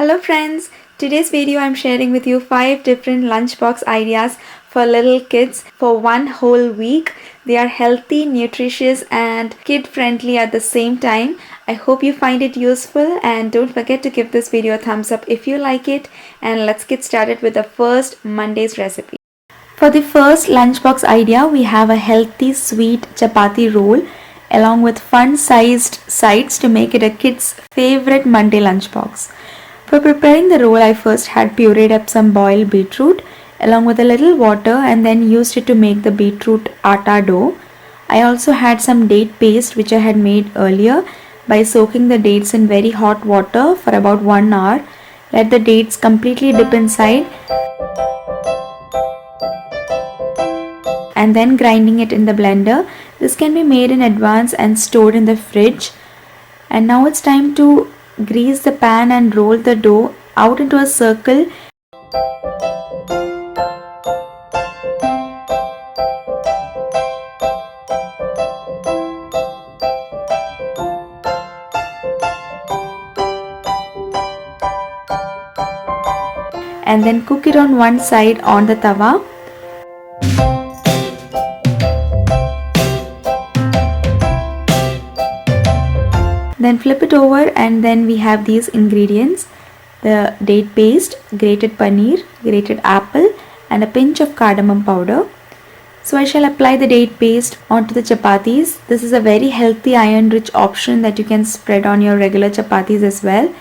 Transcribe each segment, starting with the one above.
Hello friends, today's video I'm sharing with you 5 different lunchbox ideas for little kids for one whole week. They are healthy, nutritious and kid friendly at the same time. I hope you find it useful and don't forget to give this video a thumbs up if you like it, and let's get started with the first Monday's recipe. For the first lunchbox idea, we have a healthy sweet chapati roll along with fun sized sides to make it a kid's favorite Monday lunchbox. For preparing the roll, I first had pureed up some boiled beetroot along with a little water and then used it to make the beetroot atta dough. I also had some date paste which I had made earlier by soaking the dates in very hot water for about 1 hour. Let the dates completely dip inside and then grinding it in the blender. This can be made in advance and stored in the fridge. And now it's time to grease the pan and roll the dough out into a circle. And then cook it on one side on the tawa. Then flip it over and then we have these ingredients: the date paste, grated paneer, grated apple and a pinch of cardamom powder. So I shall apply the date paste onto the chapatis. This is a very healthy iron rich option that you can spread on your regular chapatis as well.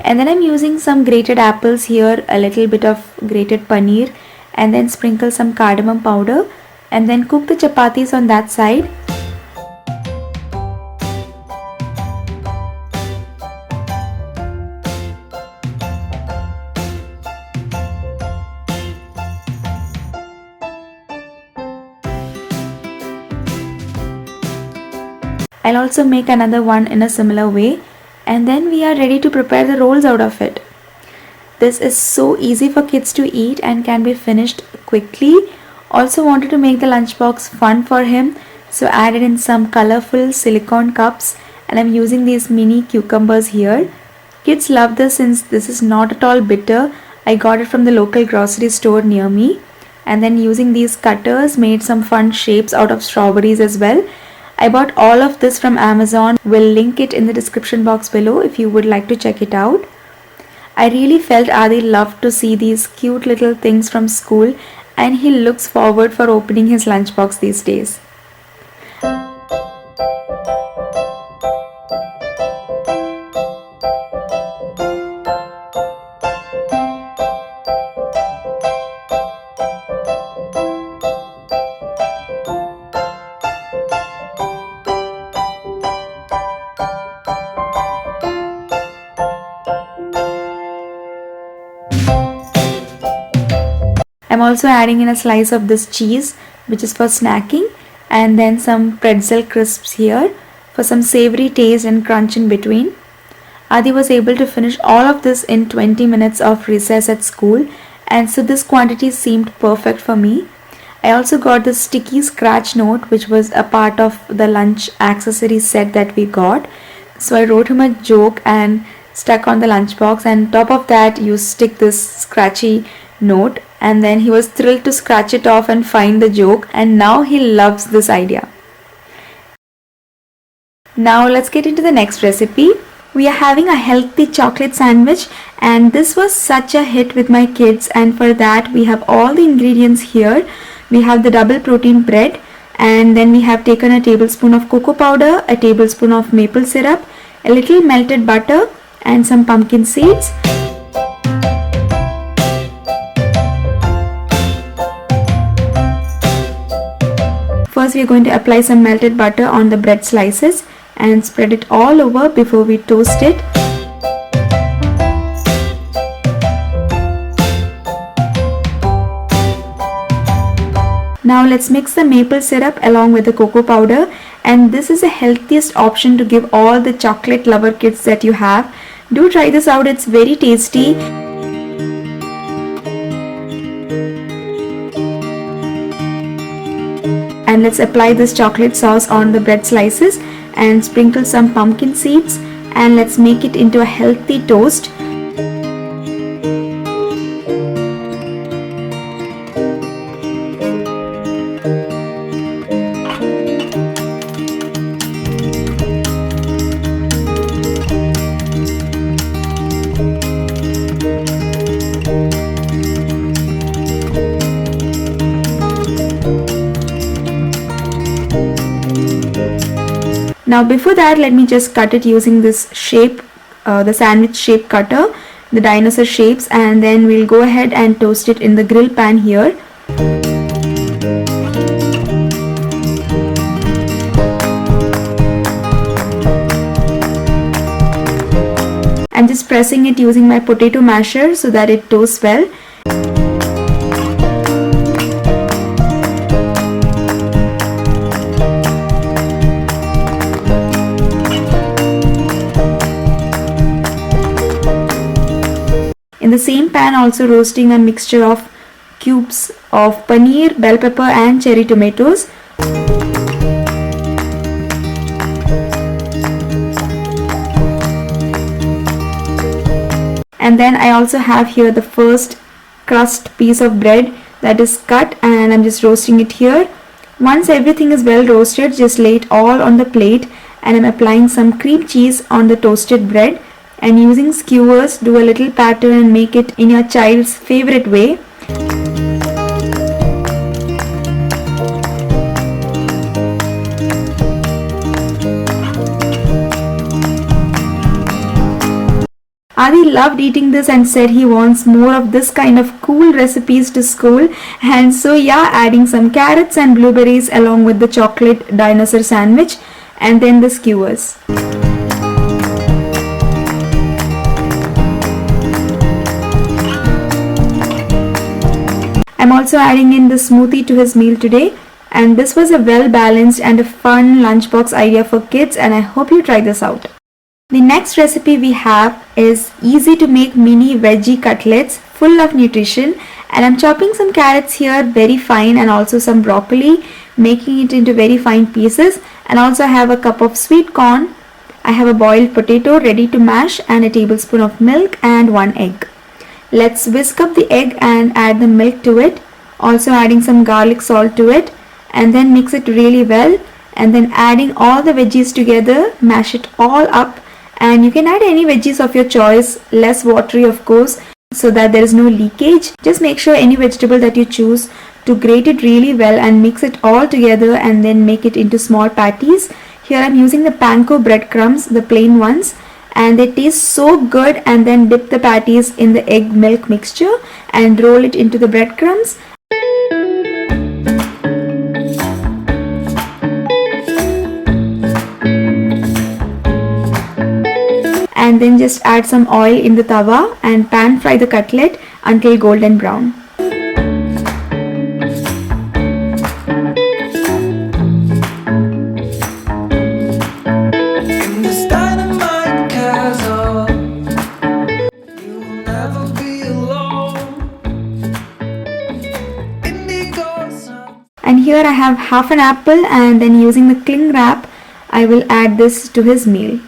And then I'm using some grated apples here, a little bit of grated paneer, and then sprinkle some cardamom powder and then cook the chapatis on that side. I'll also make another one in a similar way, and then we are ready to prepare the rolls out of it. This is so easy for kids to eat and can be finished quickly. Also wanted to make the lunchbox fun for him, so added in some colorful silicone cups, and I'm using these mini cucumbers here. Kids love this since this is not at all bitter. I got it from the local grocery store near me. And then using these cutters made some fun shapes out of strawberries as well. I bought all of this from Amazon. We'll link it in the description box below if you would like to check it out. I really felt Adi loved to see these cute little things from school, and he looks forward for opening his lunchbox these days. I'm also adding in a slice of this cheese which is for snacking, and then some pretzel crisps here for some savory taste and crunch in between. Adi was able to finish all of this in 20 minutes of recess at school, and so this quantity seemed perfect for me. I also got this sticky scratch note which was a part of the lunch accessory set that we got. So I wrote him a joke and stuck on the lunchbox, and top of that you stick this scratchy note, and then he was thrilled to scratch it off and find the joke, and now he loves this idea. Now let's get into the next recipe. We are having a healthy chocolate sandwich, and this was such a hit with my kids, and for that we have all the ingredients here. We have the double protein bread, and then we have taken a tablespoon of cocoa powder, a tablespoon of maple syrup, a little melted butter and some pumpkin seeds. First we are going to apply some melted butter on the bread slices and spread it all over before we toast it. Now let's mix the maple syrup along with the cocoa powder, and this is the healthiest option to give all the chocolate lover kids that you have. Do try this out, it's very tasty. And let's apply this chocolate sauce on the bread slices and sprinkle some pumpkin seeds, and let's make it into a healthy toast. Now before that, let me just cut it using this shape, the sandwich shape cutter, the dinosaur shapes, and then we'll go ahead and toast it in the grill pan here. I'm just pressing it using my potato masher so that it toasts well. In the same pan, also roasting a mixture of cubes of paneer, bell pepper and cherry tomatoes. And then I also have here the first crust piece of bread that is cut, and I'm just roasting it here. Once everything is well roasted, just lay it all on the plate, and I'm applying some cream cheese on the toasted bread. And using skewers, do a little pattern and make it in your child's favorite way. Adi loved eating this and said he wants more of this kind of cool recipes to school. And so yeah, adding some carrots and blueberries along with the chocolate dinosaur sandwich and then the skewers. I'm also adding in the smoothie to his meal today, and this was a well balanced and a fun lunchbox idea for kids, and I hope you try this out. The next recipe we have is easy to make mini veggie cutlets full of nutrition, and I'm chopping some carrots here very fine and also some broccoli, making it into very fine pieces, and also have a cup of sweet corn. I have a boiled potato ready to mash and a tablespoon of milk and 1 egg. Let's whisk up the egg and add the milk to it, also adding some garlic salt to it, and then mix it really well, and then adding all the veggies together, mash it all up, and you can add any veggies of your choice, less watery of course, so that there is no leakage. Just make sure any vegetable that you choose to grate it really well and mix it all together and then make it into small patties. Here I'm using the panko breadcrumbs, the plain ones, and they taste so good. And then dip the patties in the egg milk mixture and roll it into the breadcrumbs. And then just add some oil in the tawa and pan fry the cutlet until golden brown. And here I have half an apple, and then using the cling wrap I will add this to his meal.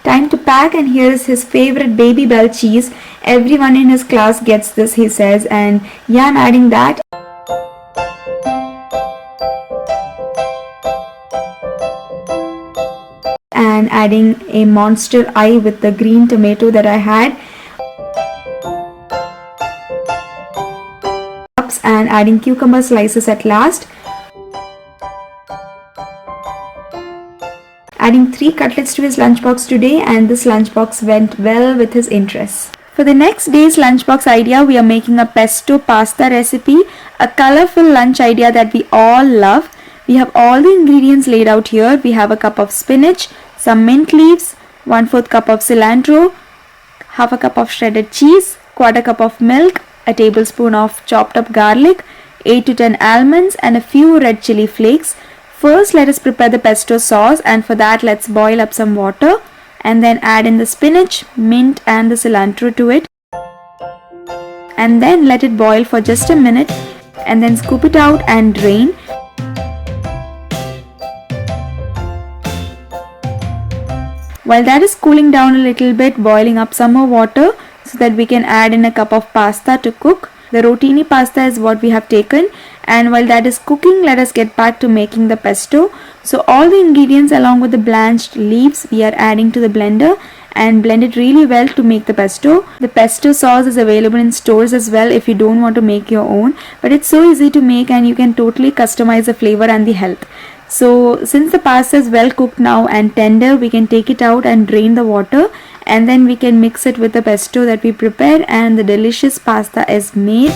Time to pack, and here is his favorite Baby Bell cheese. Everyone in his class gets this, he says, and yeah, I'm adding that. And adding a monster eye with the green tomato that I had. And adding cucumber slices at last. Adding 3 cutlets to his lunchbox today, and this lunchbox went well with his interests. For the next day's lunchbox idea, we are making a pesto pasta recipe, a colorful lunch idea that we all love. We have all the ingredients laid out here. We have a cup of spinach, some mint leaves, 1/4 cup of cilantro, half a cup of shredded cheese, 1/4 cup of milk, a tablespoon of chopped up garlic, 8 to 10 almonds, and a few red chili flakes. First, let us prepare the pesto sauce, and for that let's boil up some water and then add in the spinach, mint and the cilantro to it. and then let it boil for just a minute and then scoop it out and drain. While that is cooling down a little bit, boiling up some more water so that we can add in a cup of pasta to cook. The rotini pasta is what we have taken, and while that is cooking, let us get back to making the pesto. So all the ingredients along with the blanched leaves we are adding to the blender and blend it really well to make the pesto. The pesto sauce is available in stores as well if you don't want to make your own, but it's so easy to make and you can totally customize the flavor and the health. So since the pasta is well cooked now and tender, we can take it out and drain the water, and then we can mix it with the pesto that we prepared, and the delicious pasta is made.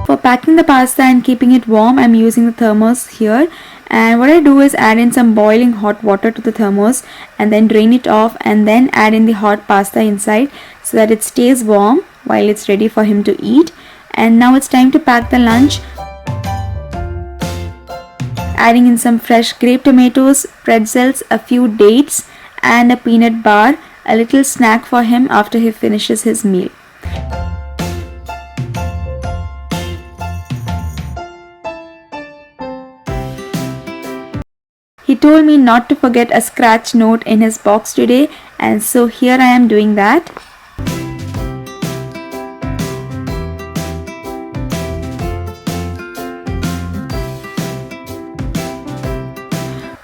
For packing the pasta and keeping it warm, I'm using the thermos here, and what I do is add in some boiling hot water to the thermos and then drain it off and then add in the hot pasta inside so that it stays warm while it's ready for him to eat. And now it's time to pack the lunch. Adding in some fresh grape tomatoes, pretzels, a few dates and a peanut bar, a little snack for him after he finishes his meal. He told me not to forget a scratch note in his box today, and so here I am doing that.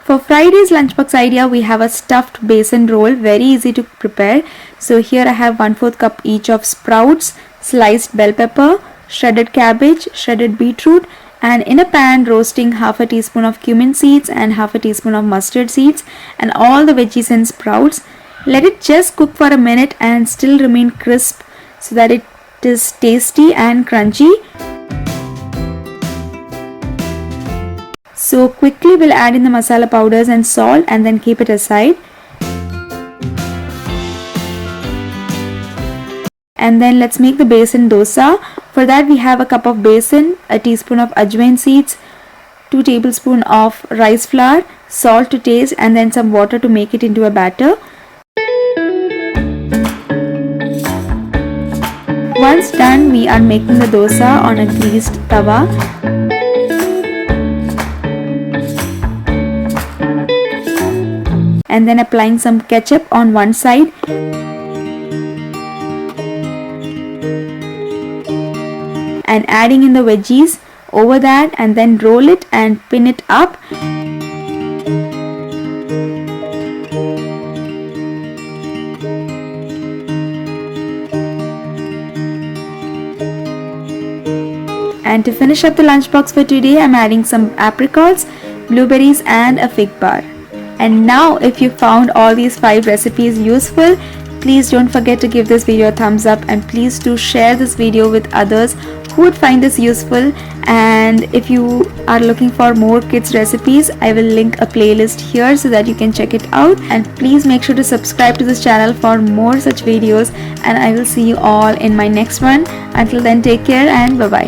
For Friday's lunchbox idea, we have a stuffed besan roll, very easy to prepare. So here I have 1/4 cup each of sprouts, sliced bell pepper, shredded cabbage, shredded beetroot, and in a pan roasting half a teaspoon of cumin seeds and half a teaspoon of mustard seeds and all the veggies and sprouts. Let it just cook for a minute and still remain crisp so that it is tasty and crunchy. So quickly we'll add in the masala powders and salt and then keep it aside. And then let's make the besan dosa. For that we have a cup of besan, a teaspoon of ajwain seeds, 2 tablespoons of rice flour, salt to taste, and then some water to make it into a batter. Once done, we are making the dosa on a greased tawa. And then applying some ketchup on one side. And adding in the veggies over that, and then roll it and pin it up. And to finish up the lunchbox for today, I'm adding some apricots, blueberries and a fig bar. And now if you found all these 5 recipes useful, please don't forget to give this video a thumbs up, and please do share this video with others who would find this useful. And if you are looking for more kids recipes, I will link a playlist here so that you can check it out. And please make sure to subscribe to this channel for more such videos, and I will see you all in my next one. Until then, take care and bye bye.